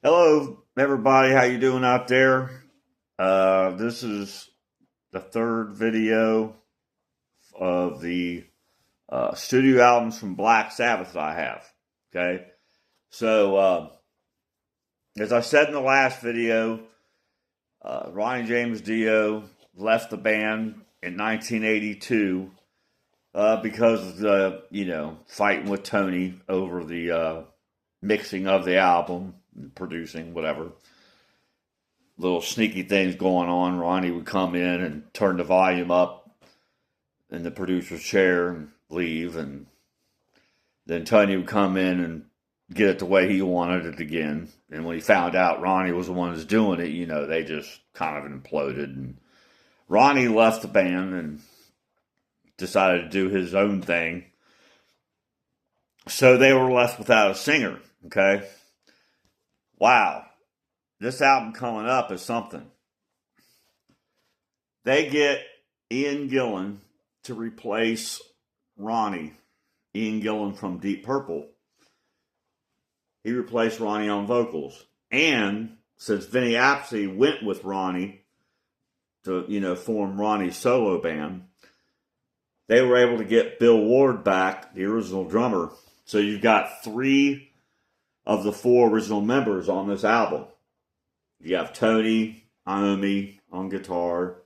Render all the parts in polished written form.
Hello, everybody. How you doing out there? This is the third video of the studio albums from Black Sabbath that I have. Okay, so as I said in the last video, Ronnie James Dio left the band in 1982 because of the fighting with Tony over the mixing of the album, producing whatever. Little sneaky things going on. Ronnie would come in and turn the volume up in the producer's chair and leave, and then Tony would come in and get it the way he wanted it again. And when he found out Ronnie was the one who's doing it, they just kind of imploded. And Ronnie left the band and decided to do his own thing. So they were left without a singer, okay? Wow. This album coming up is something. They get Ian Gillan to replace Ronnie. Ian Gillan from Deep Purple. He replaced Ronnie on vocals. And since Vinny Appice went with Ronnie to, form Ronnie's solo band, they were able to get Bill Ward back, the original drummer. So you've got 3 of the 4 original members on this album. You have Tony Iommi on guitar,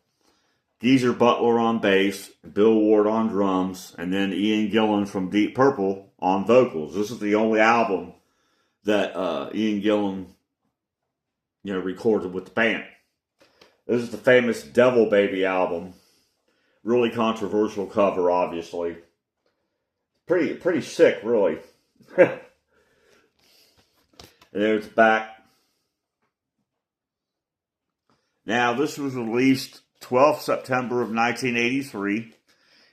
Geezer Butler on bass, Bill Ward on drums, and then Ian Gillan from Deep Purple on vocals. This is the only album that Ian Gillan, recorded with the band. This is the famous Devil Baby album. Really controversial cover, obviously. Pretty sick, really. And there's the back. Now, this was released 12th September of 1983,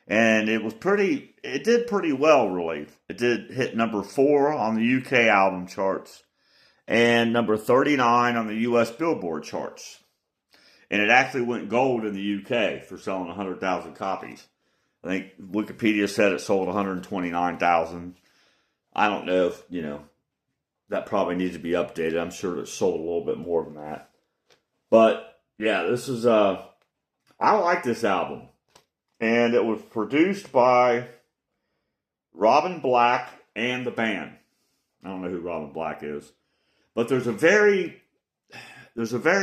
and it did pretty well, really. It did hit number 4 on the UK album charts and number 39 on the US Billboard charts. And it actually went gold in the UK for selling 100,000 copies. I think Wikipedia said it sold 129,000. I don't know if, that probably needs to be updated. I'm sure it sold a little bit more than that. But yeah, this is, I like this album. And it was produced by Robin Black and the band. I don't know who Robin Black is. But there's a very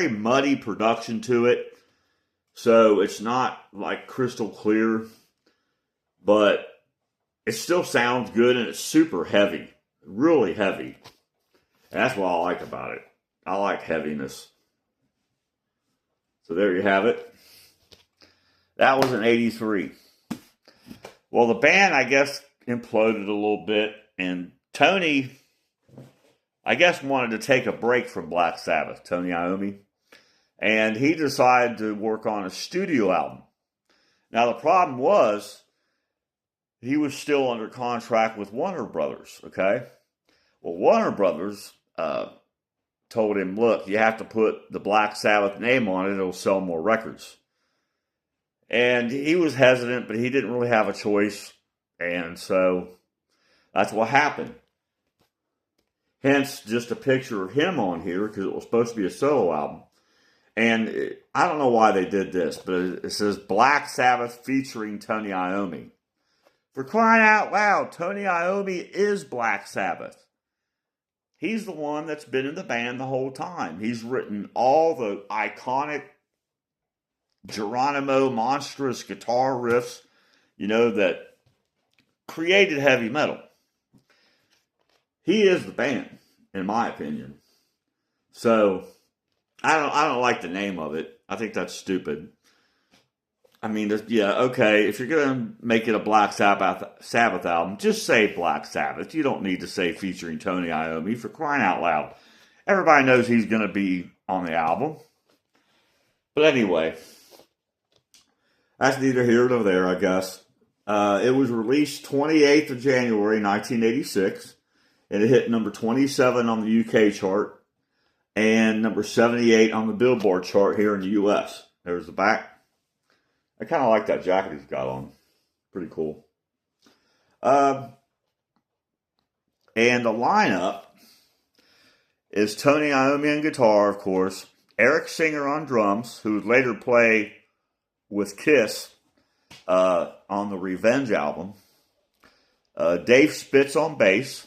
muddy production to it. So it's not like crystal clear. But it still sounds good, and it's super heavy. Really heavy. And that's what I like about it. I like heaviness. So there you have it. That was in 83. Well, the band, I guess, imploded a little bit. And Tony, I guess, wanted to take a break from Black Sabbath, Tony Iommi. And he decided to work on a studio album. Now, the problem was, he was still under contract with Warner Brothers, okay? Well, Warner Brothers told him, look, you have to put the Black Sabbath name on it, it'll sell more records. And he was hesitant, but he didn't really have a choice. And so that's what happened. Hence, just a picture of him on here, because it was supposed to be a solo album. And I don't know why they did this, but it says Black Sabbath featuring Tony Iommi. For crying out loud, Tony Iommi is Black Sabbath. He's the one that's been in the band the whole time. He's written all the iconic Geronimo monstrous guitar riffs, that created heavy metal. He is the band, in my opinion. So, I don't like the name of it. I think that's stupid. I mean, yeah, okay, if you're going to make it a Black Sabbath album, just say Black Sabbath. You don't need to say featuring Tony Iommi, for crying out loud. Everybody knows he's going to be on the album. But anyway, that's neither here nor there, I guess. It was released 28th of January, 1986, and it hit number 27 on the UK chart and number 78 on the Billboard chart here in the US. There's the back. I kind of like that jacket he's got on. Pretty cool. And the lineup is Tony Iommi on guitar, of course, Eric Singer on drums, who would later play with Kiss on the Revenge album, Dave Spitz on bass,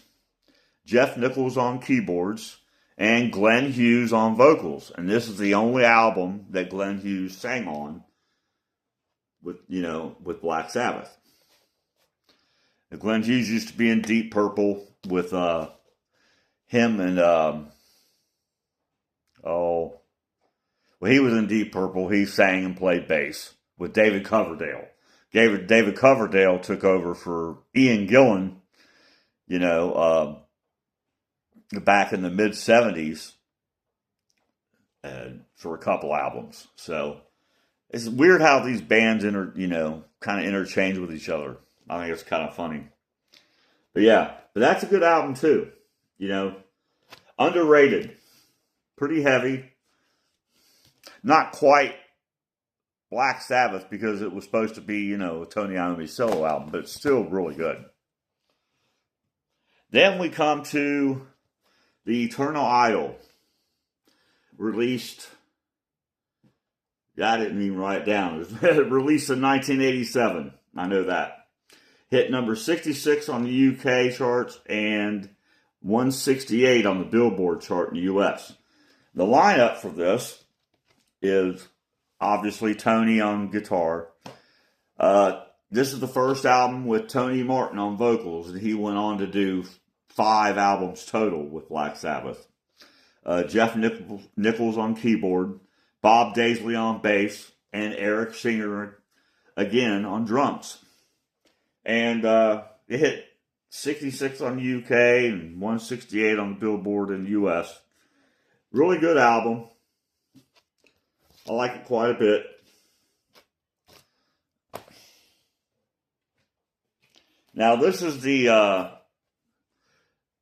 Jeff Nichols on keyboards, and Glenn Hughes on vocals. And this is the only album that Glenn Hughes sang on with Black Sabbath. And Glenn Hughes used to be in Deep Purple with him and he was in Deep Purple. He sang and played bass with David Coverdale. David Coverdale took over for Ian Gillan, back in the mid-'70s for a couple albums. So it's weird how these bands kind of interchange with each other. I think it's kind of funny. But that's a good album too. Underrated. Pretty heavy. Not quite Black Sabbath because it was supposed to be, a Tony Iommi solo album, but it's still really good. Then we come to The Eternal Idol, released, I didn't even write it down, it was released in 1987, I know that. Hit number 66 on the UK charts and 168 on the Billboard chart in the US. The lineup for this is obviously Tony on guitar. This is the first album with Tony Martin on vocals, and he went on to do 5 albums total with Black Sabbath. Jeff Nichols on keyboard, Bob Daisley on bass, and Eric Singer again on drums. And it hit 66 on the UK and 168 on the Billboard in the US. Really good album. I like it quite a bit. Now this is the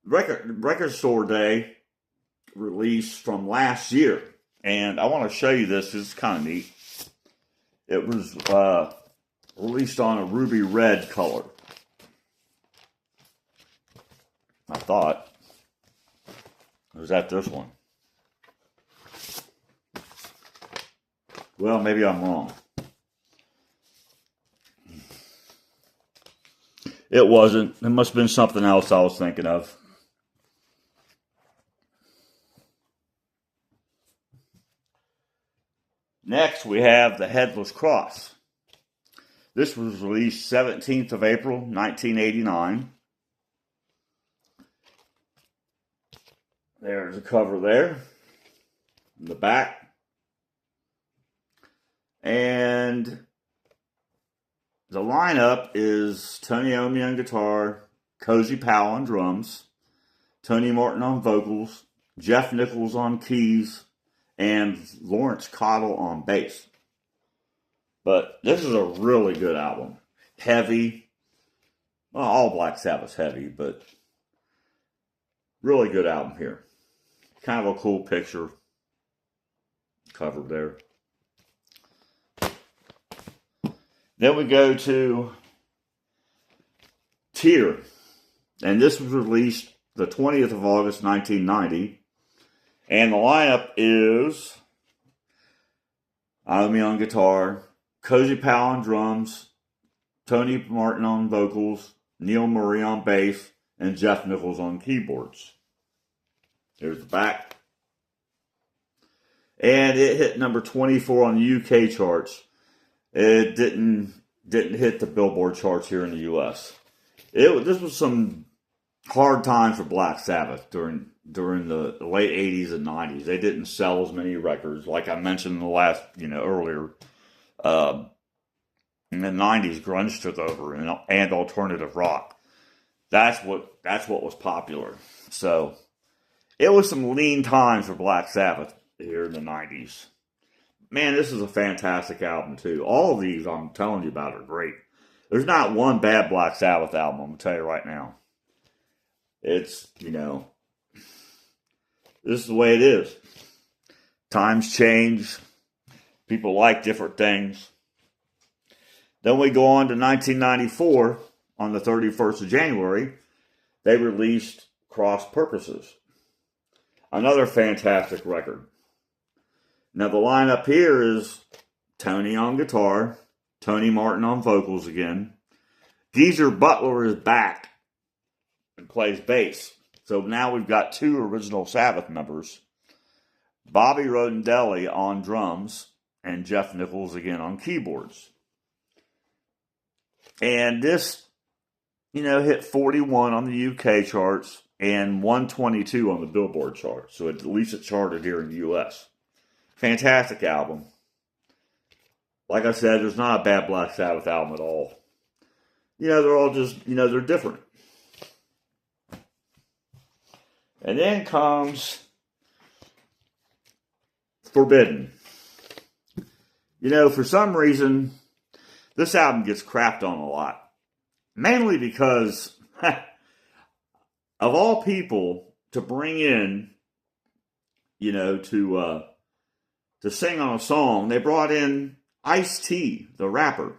record store day release from last year, and I want to show you this. It's kind of neat. It was released on a ruby red color. I thought it was at this one. Well, maybe I'm wrong. It wasn't. It must have been something else I was thinking of. Next, we have The Headless Cross. This was released 17th of April, 1989. There's a cover there. In the back. And the lineup is Tony Iommi on guitar, Cozy Powell on drums, Tony Martin on vocals, Jeff Nichols on keys, and Lawrence Cottle on bass. But this is a really good album. Heavy. Well, all Black Sabbath's heavy, but really good album here. Kind of a cool picture cover there. Then we go to Tear. And this was released the 20th of August, 1990. And the lineup is Iommi on guitar, Cozy Powell on drums, Tony Martin on vocals, Neil Murray on bass, and Jeff Nichols on keyboards. There's the back. And it hit number 24 on the UK charts. It didn't hit the Billboard charts here in the US. This was some hard times for Black Sabbath during the late 80s and 90s. They didn't sell as many records, like I mentioned in the last, earlier. In the 90s, grunge took over and alternative rock. That's what was popular. So it was some lean times for Black Sabbath here in the 90s. Man, this is a fantastic album, too. All of these I'm telling you about are great. There's not one bad Black Sabbath album, I'm going to tell you right now. It's, this is the way it is. Times change. People like different things. Then we go on to 1994. On the 31st of January, they released Cross Purposes. Another fantastic record. Now the lineup here is Tony on guitar, Tony Martin on vocals again. Geezer Butler is back and plays bass. So now we've got 2 original Sabbath members. Bobby Rodendelli on drums and Jeff Nichols again on keyboards. And this, hit 41 on the UK charts and 122 on the Billboard chart. So at least it charted here in the US. Fantastic album. Like I said, there's not a bad Black Sabbath album at all. They're all just, they're different. And then comes Forbidden. For some reason, this album gets crapped on a lot. Mainly because, of all people, to bring in, to sing on a song, they brought in Ice-T, the rapper.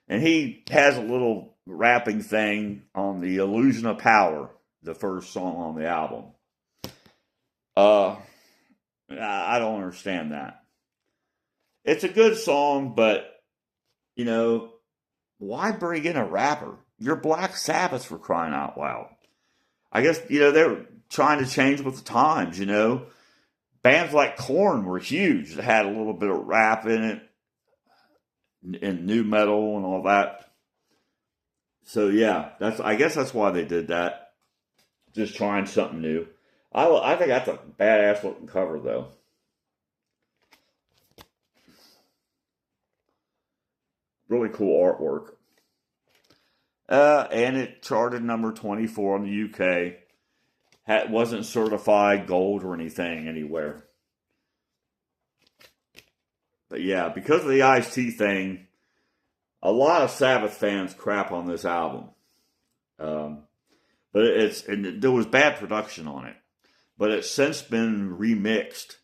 And he has a little rapping thing on the Illusion of Power, the first song on the album. I don't understand that. It's a good song, but, why bring in a rapper? You're Black Sabbath, for crying out loud. I guess, they're trying to change with the times, Bands like Korn were huge. They had a little bit of rap in it, and nu metal and all that. So yeah, I guess that's why they did that. Just trying something new. I think that's a badass looking cover though. Really cool artwork. And it charted number 24 on the UK. Wasn't certified gold or anything anywhere. But yeah, because of the Ice-T thing, a lot of Sabbath fans crap on this album. But there was bad production on it. But it's since been remixed.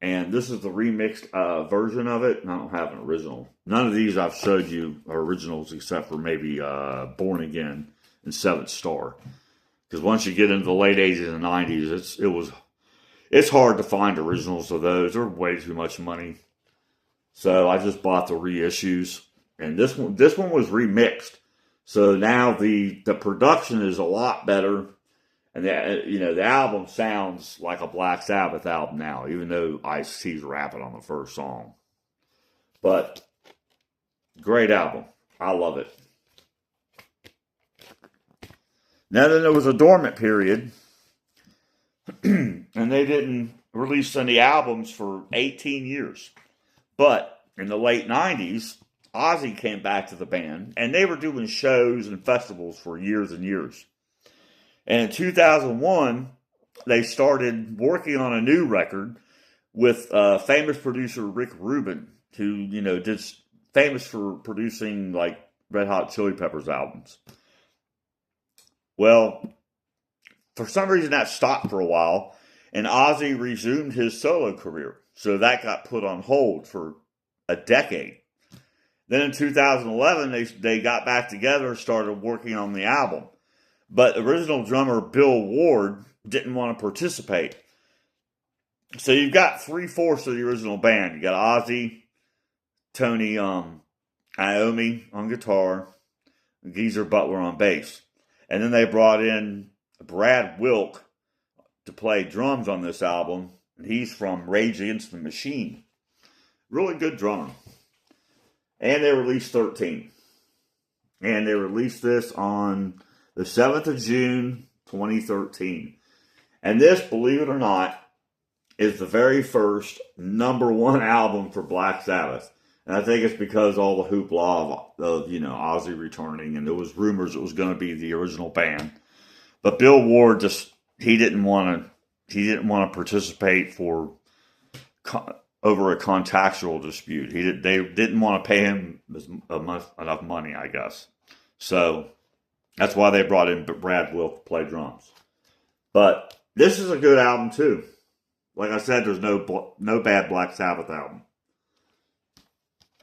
And this is the remixed version of it. And I don't have an original. None of these I've showed you are originals except for maybe Born Again and Seventh Star. Because once you get into the late 80s and 90s, it's hard to find originals of those. They're way too much money. So I just bought the reissues. And this one was remixed. So now the production is a lot better. And the album sounds like a Black Sabbath album now, even though Ice-T's rapping on the first song. But great album. I love it. Now then there was a dormant period, and they didn't release any albums for 18 years. But in the late 90s, Ozzy came back to the band, and they were doing shows and festivals for years and years. And in 2001, they started working on a new record with famous producer Rick Rubin, who, did famous for producing like Red Hot Chili Peppers albums. Well, for some reason that stopped for a while, and Ozzy resumed his solo career. So that got put on hold for a decade. Then in 2011, they got back together and started working on the album. But original drummer Bill Ward didn't want to participate. So you've got 3/4 of the original band. You got Ozzy, Tony Iommi on guitar, and Geezer Butler on bass. And then they brought in Brad Wilk to play drums on this album. And he's from Rage Against the Machine. Really good drummer. And they released 13. And they released this on the 7th of June, 2013. And this, believe it or not, is the very first #1 album for Black Sabbath. And I think it's because all the hoopla of Ozzy returning, and there was rumors it was going to be the original band. But Bill Ward he didn't want to participate over a contractual dispute. They didn't want to pay him enough money, I guess. So that's why they brought in Brad Wilk to play drums. But this is a good album too. Like I said, there's no bad Black Sabbath album.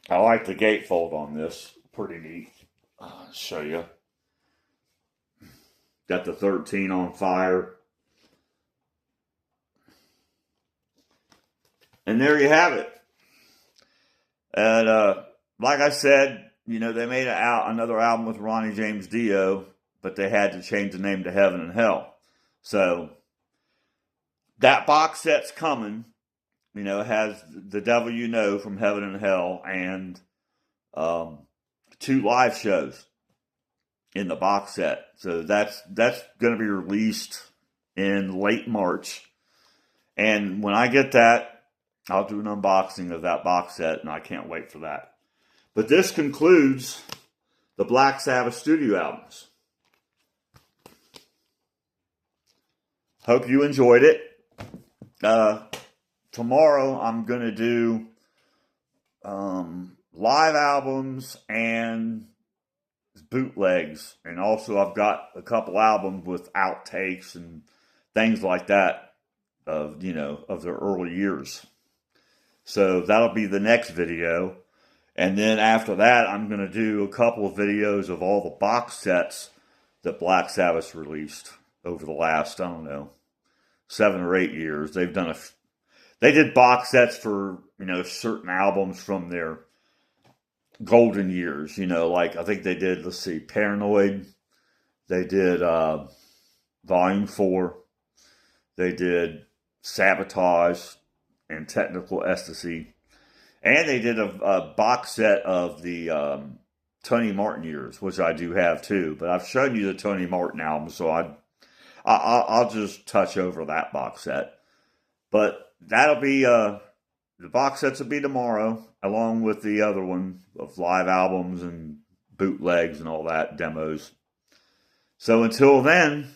I like the gatefold on this. Pretty neat. I'll show you. Got the 13 on fire. And there you have it. And like I said, you know, they made another album with Ronnie James Dio, but they had to change the name to Heaven and Hell. So that box set's coming. You know, it has The Devil You Know from Heaven and Hell and 2 live shows in the box set. So that's going to be released in late March. And when I get that, I'll do an unboxing of that box set, and I can't wait for that. But this concludes the Black Sabbath studio albums. Hope you enjoyed it. Tomorrow I'm going to do live albums and bootlegs. And also I've got a couple albums with outtakes and things like that of, you know, of their early years. So that'll be the next video. And then after that, I'm going to do a couple of videos of all the box sets that Black Sabbath released over the last, I don't know, 7 or 8 years. They did box sets for, you know, certain albums from their golden years. You know, like I think they did, let's see, Paranoid. They did Volume 4. They did Sabotage and Technical Ecstasy. And they did a box set of the Tony Martin years, which I do have too. But I've shown you the Tony Martin album, so I'll just touch over that box set. But that'll be, the box sets will be tomorrow, along with the other one of live albums and bootlegs and all that, demos. So until then,